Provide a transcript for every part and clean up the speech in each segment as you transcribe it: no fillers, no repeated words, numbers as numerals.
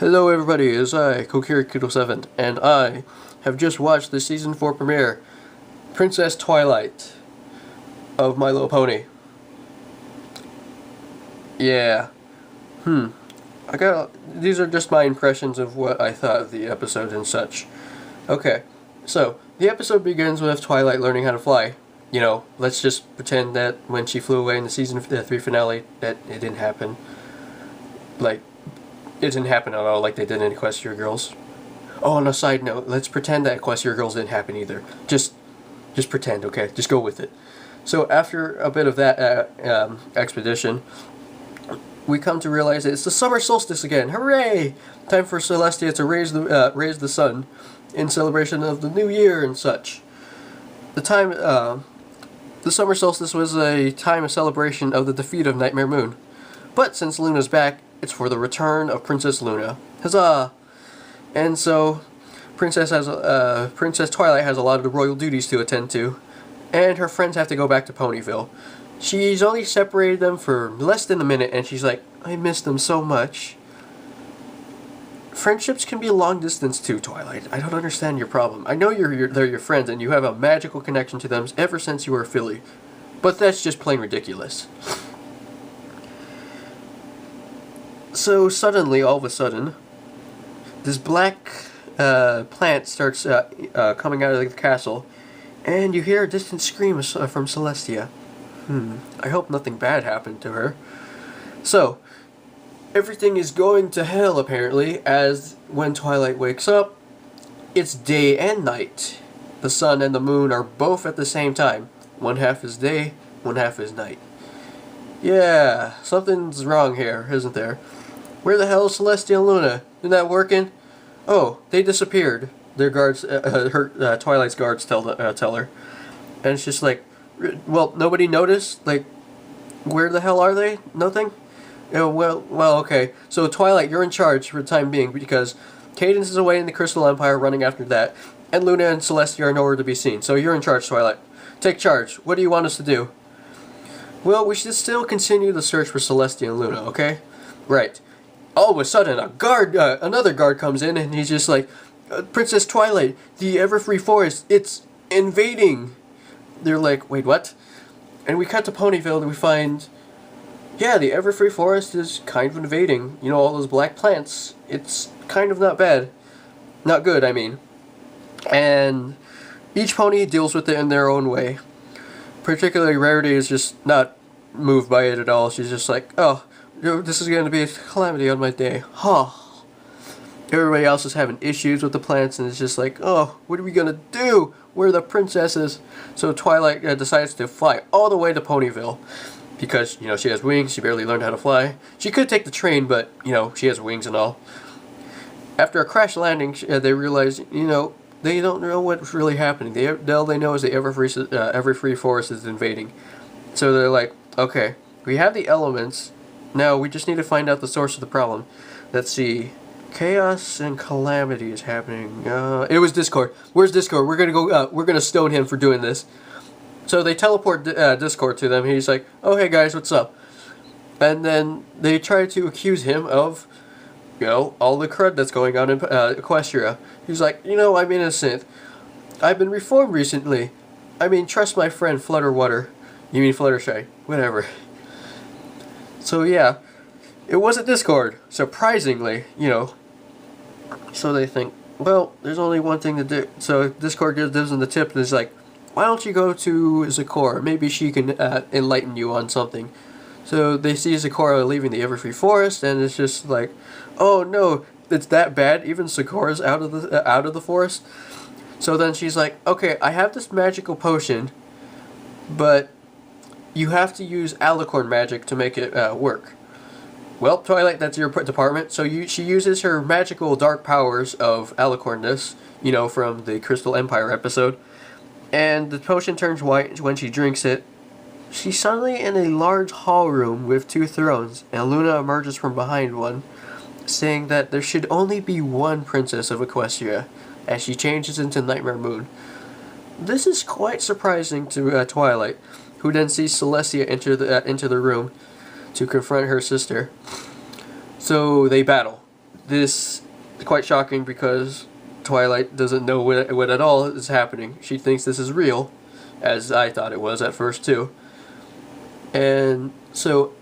Hello everybody, it's I, Kokiri7, and I have just watched the Season 4 premiere, Princess Twilight of My Little Pony. Yeah. These are just my impressions of what I thought of the episode and such. Okay, so, the episode begins with Twilight learning how to fly. You know, let's just pretend that when she flew away in the Season 3 finale, that it didn't happen. It didn't happen at all like they did in Equestria Girls. Oh, on a side note, let's pretend that Equestria Girls didn't happen either. Just pretend, okay? Just go with it. So after a bit of that expedition, we come to realize that it's the summer solstice again. Hooray! Time for Celestia to raise the sun in celebration of the new year and such. The summer solstice was a time of celebration of the defeat of Nightmare Moon. But since Luna's back, it's for the return of Princess Luna. Huzzah! And so, Princess Twilight has a lot of the royal duties to attend to, and her friends have to go back to Ponyville. She's only separated them for less than a minute, and she's like, I miss them so much. Friendships can be long distance too, Twilight. I don't understand your problem. I know they're your friends, and you have a magical connection to them ever since you were a filly. But that's just plain ridiculous. So suddenly, all of a sudden, this black plant starts coming out of the castle, and you hear a distant scream from Celestia. I hope nothing bad happened to her. So, everything is going to hell apparently, as when Twilight wakes up, it's day and night. The sun and the moon are both at the same time. One half is day, one half is night. Yeah, something's wrong here, isn't there? Where the hell is Celestia and Luna? Isn't that working? Oh, they disappeared. Their guards, Twilight's guards tell her. And it's just like, well, nobody noticed? Like, where the hell are they? Nothing? Yeah, well, okay. So, Twilight, you're in charge for the time being, because Cadance is away in the Crystal Empire running after that, and Luna and Celestia are nowhere to be seen. So, you're in charge, Twilight. Take charge. What do you want us to do? Well, we should still continue the search for Celestia and Luna, okay? Right. All of a sudden, another guard comes in, and he's just like, Princess Twilight, the Everfree Forest, it's invading. They're like, wait, what? And we cut to Ponyville, and we find, yeah, the Everfree Forest is kind of invading. You know, all those black plants. It's kind of not bad. Not good, I mean. And each pony deals with it in their own way. Particularly, Rarity is just not moved by it at all. She's just like, oh, this is going to be a calamity on my day. Huh. Everybody else is having issues with the plants, and it's just like, oh, what are we going to do? We're the princesses. So Twilight decides to fly all the way to Ponyville. Because, you know, she has wings, she barely learned how to fly. She could take the train, but, you know, she has wings and all. After a crash landing, they realize, you know, they don't know what's really happening. All they know is the Everfree Forest is invading. So they're like, okay, we have the elements. Now we just need to find out the source of the problem. Let's see. Chaos and calamity is happening. It was Discord. Where's Discord? We're gonna go. We're gonna stone him for doing this. So they teleport Discord to them. He's like, "Oh hey guys, what's up?" And then they try to accuse him of, you know, all the crud that's going on in Equestria. He's like, you know, I'm innocent. I've been reformed recently. I mean, trust my friend Flutterwater. You mean Fluttershy? Whatever. So yeah, it wasn't Discord, surprisingly, you know. So they think, well, there's only one thing to do. So Discord gives them the tip and is like, why don't you go to Zecora? Maybe she can enlighten you on something. So they see Zecora leaving the Everfree Forest, and it's just like, oh no, it's that bad? Even Zecora's out of the forest? So then she's like, okay, I have this magical potion, but you have to use alicorn magic to make it work. Well, Twilight, that's your department. So she uses her magical dark powers of alicornness, you know, from the Crystal Empire episode. And the potion turns white when she drinks it. She's suddenly in a large hall room with two thrones, and Luna emerges from behind one, saying that there should only be one princess of Equestria, as she changes into Nightmare Moon. This is quite surprising to Twilight, who then sees Celestia enter the room to confront her sister. So they battle. this is quite shocking because Twilight doesn't know what at all is happening. She thinks this is real, as I thought it was at first too. And so,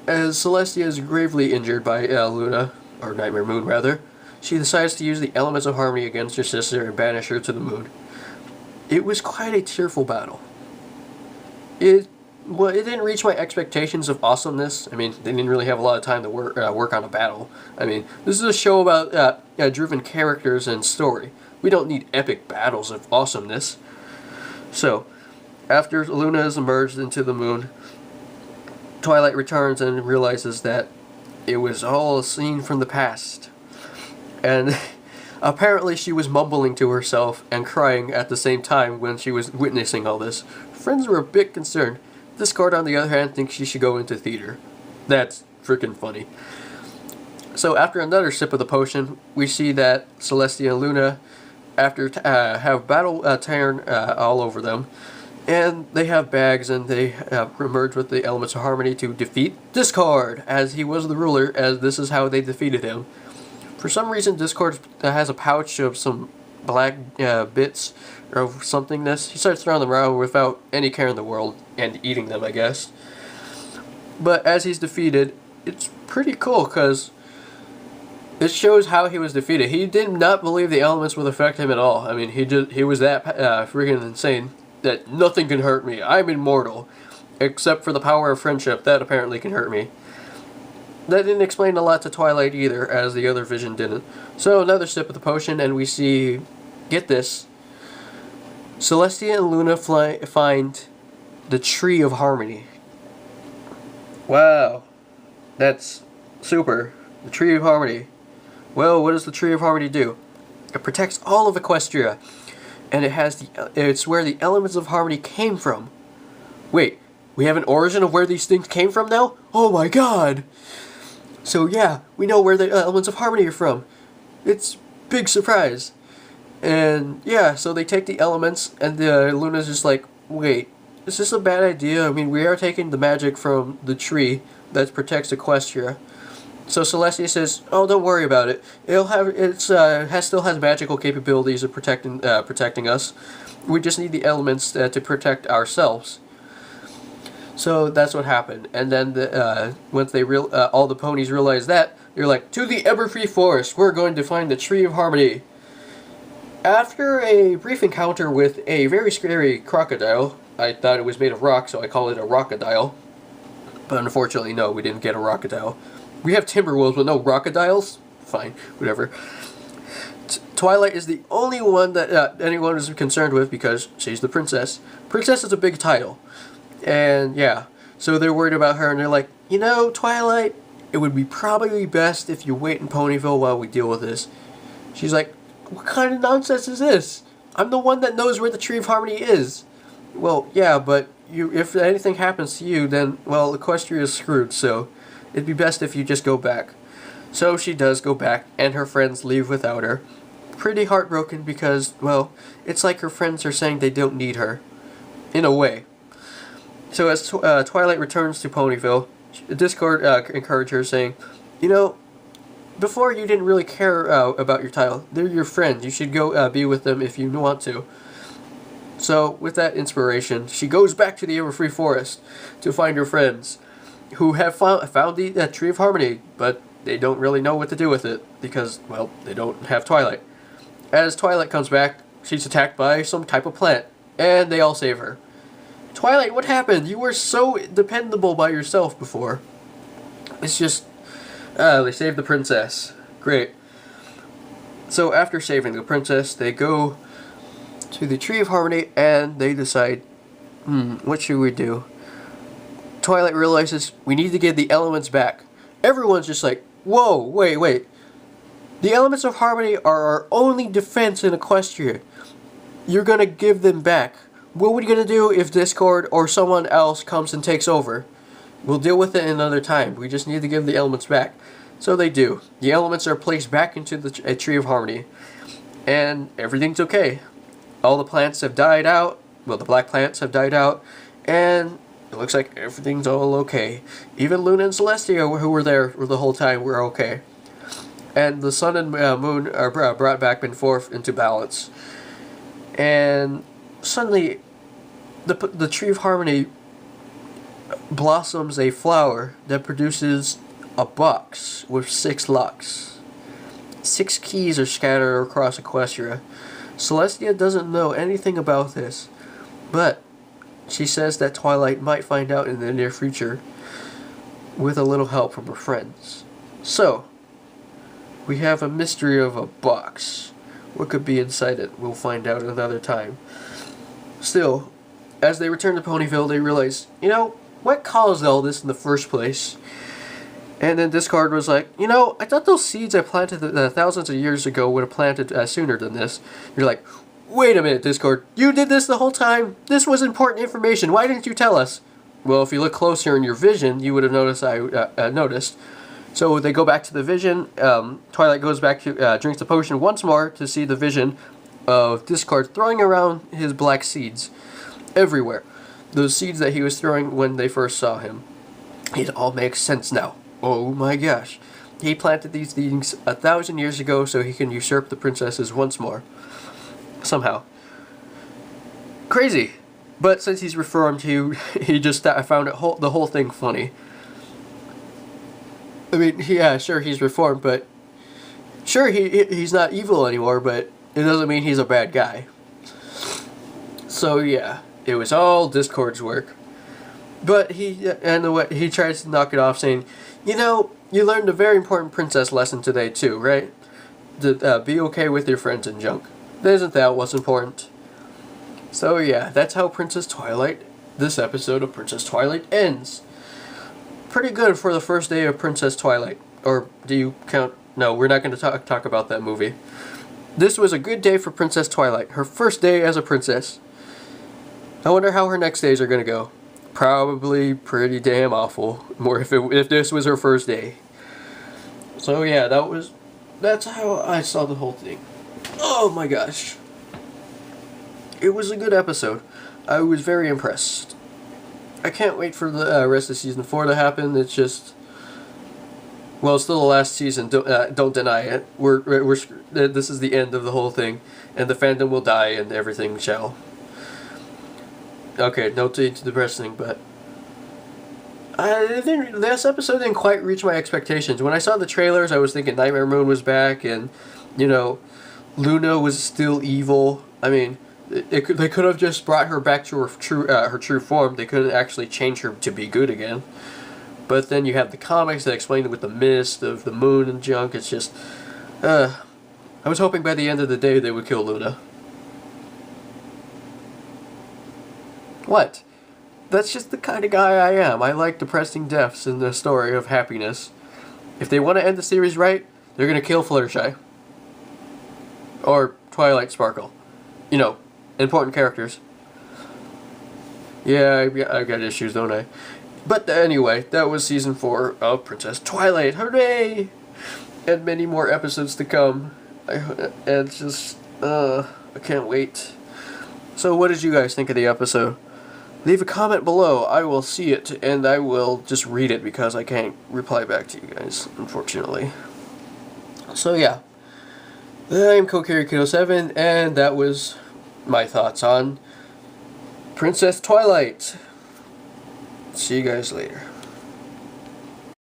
as Celestia is gravely injured by Luna, or Nightmare Moon rather, she decides to use the elements of harmony against her sister and banish her to the moon. It was quite a tearful battle. It didn't reach my expectations of awesomeness. I mean, they didn't really have a lot of time to work on a battle. I mean, this is a show about driven characters and story. We don't need epic battles of awesomeness. So, after Luna has emerged into the moon, Twilight returns and realizes that it was all a scene from the past. And apparently she was mumbling to herself and crying at the same time when she was witnessing all this. Friends were a bit concerned. Discord, on the other hand, thinks she should go into theater. That's freaking funny. So after another sip of the potion, we see that Celestia and Luna, after have battle turn all over them, and they have bags and they emerge with the elements of harmony to defeat Discord, as he was the ruler, as this is how they defeated him. For some reason, Discord has a pouch of some black bits or somethingness. He starts throwing them around without any care in the world and eating them, I guess. But as he's defeated, it's pretty cool because it shows how he was defeated. He did not believe the elements would affect him at all. I mean, he was that freaking insane that nothing can hurt me. I'm immortal, except for the power of friendship. That apparently can hurt me. That didn't explain a lot to Twilight either, as the other vision didn't. So another sip of the potion, and we see, get this, Celestia and Luna find the Tree of Harmony. Wow, that's super. The Tree of Harmony. Well, what does the Tree of Harmony do? It protects all of Equestria, and it's where the elements of harmony came from. Wait, we have an origin of where these things came from now? Oh my god! So yeah, we know where the elements of harmony are from. It's big surprise. And yeah, so they take the elements, and Luna's just like, wait, is this a bad idea? I mean, we are taking the magic from the tree that protects Equestria. So Celestia says, "Oh, don't worry about it. Still has magical capabilities of protecting us. We just need the elements to protect ourselves." So that's what happened. And then once all the ponies realize that, they're like, "To the Everfree Forest. We're going to find the Tree of Harmony." After a brief encounter with a very scary crocodile, I thought it was made of rock, so I call it a rockadile. But unfortunately, no, we didn't get a rockadile. We have Timberwolves, but no Rockadiles? Fine, whatever. Twilight is the only one that anyone is concerned with because she's the princess. Princess is a big title. And yeah, so they're worried about her and they're like, you know, Twilight, it would be probably best if you wait in Ponyville while we deal with this. She's like, what kind of nonsense is this? I'm the one that knows where the Tree of Harmony is. Well, yeah, but if anything happens to you, then, well, Equestria is screwed, so it'd be best if you just go back. So she does go back, and her friends leave without her. Pretty heartbroken because, well, it's like her friends are saying they don't need her. In a way. So as Twilight returns to Ponyville, Discord encourages her, saying, you know, before you didn't really care about your title. They're your friends. You should go be with them if you want to. So, with that inspiration, she goes back to the Everfree Forest to find her friends, who have found the Tree of Harmony, but they don't really know what to do with it, because, well, they don't have Twilight. As Twilight comes back, she's attacked by some type of plant, and they all save her. Twilight, what happened? You were so dependable by yourself before. It's just, they saved the princess. Great. So after saving the princess, they go to the Tree of Harmony, and they decide, what should we do? Twilight realizes we need to give the elements back. Everyone's just like, whoa, wait. The elements of harmony are our only defense in Equestria. You're gonna give them back. What are we gonna do if Discord or someone else comes and takes over? We'll deal with it another time. We just need to give the elements back. So they do. The elements are placed back into the Tree of Harmony. And everything's okay. All the plants have died out. Well, the black plants have died out. And it looks like everything's all okay. Even Luna and Celestia, who were there the whole time, were okay. and the sun and moon are brought back and forth into balance. And suddenly, the tree of harmony blossoms a flower that produces a box with 6 locks. 6 keys are scattered across Equestria. Celestia doesn't know anything about this, but she says that Twilight might find out in the near future with a little help from her friends. So, we have a mystery of a box. What could be inside it? We'll find out another time. Still, as they return to Ponyville, they realize, what caused all this in the first place? And then Discord was like, I thought those seeds I planted thousands of years ago would have planted sooner than this. You're like, wait a minute, Discord. You did this the whole time? This was important information. Why didn't you tell us? Well, if you look closer in your vision, you would have noticed I noticed. So they go back to the vision. Twilight goes back to drinks the potion once more to see the vision of Discord throwing around his black seeds everywhere. Those seeds that he was throwing when they first saw him. It all makes sense now. Oh my gosh. He planted these things 1,000 years ago so he can usurp the princesses once more. Somehow. Crazy. But since he's reformed, he just found the whole thing funny. I mean, yeah, sure, he's reformed, but sure, he's not evil anymore, but it doesn't mean he's a bad guy. So yeah, it was all Discord's work. But he tries to knock it off, saying, you learned a very important princess lesson today too, right? To be okay with your friends and junk. Isn't that what's important? So yeah, that's how this episode of Princess Twilight ends. Pretty good for the first day of Princess Twilight. Or do you count? No, we're not going to talk about that movie. This was a good day for Princess Twilight. Her first day as a princess. I wonder how her next days are going to go. Probably pretty damn awful. More if this was her first day. So yeah, that's how I saw the whole thing. Oh my gosh. It was a good episode. I was very impressed. I can't wait for the rest of season 4 to happen. It's just, well, it's still the last season. Don't deny it. This is the end of the whole thing, and the fandom will die, and everything shall. Okay, no too depressing, but this episode didn't quite reach my expectations. When I saw the trailers, I was thinking Nightmare Moon was back, and Luna was still evil. I mean, they could have just brought her back to her true form. They couldn't actually change her to be good again. But then you have the comics that explain it with the mist of the moon and junk. It's just, I was hoping by the end of the day they would kill Luna. What? That's just the kind of guy I am. I like depressing deaths in the story of happiness. If they want to end the series right, they're going to kill Fluttershy. Or Twilight Sparkle. Important characters. Yeah, I got issues, don't I? But anyway, that was season 4 of Princess Twilight. Hooray! And many more episodes to come. I can't wait. So what did you guys think of the episode? Leave a comment below. I will see it, and I will just read it because I can't reply back to you guys, unfortunately. So yeah. I'm KoKiriKiddo7, and that was my thoughts on Princess Twilight. See you guys later.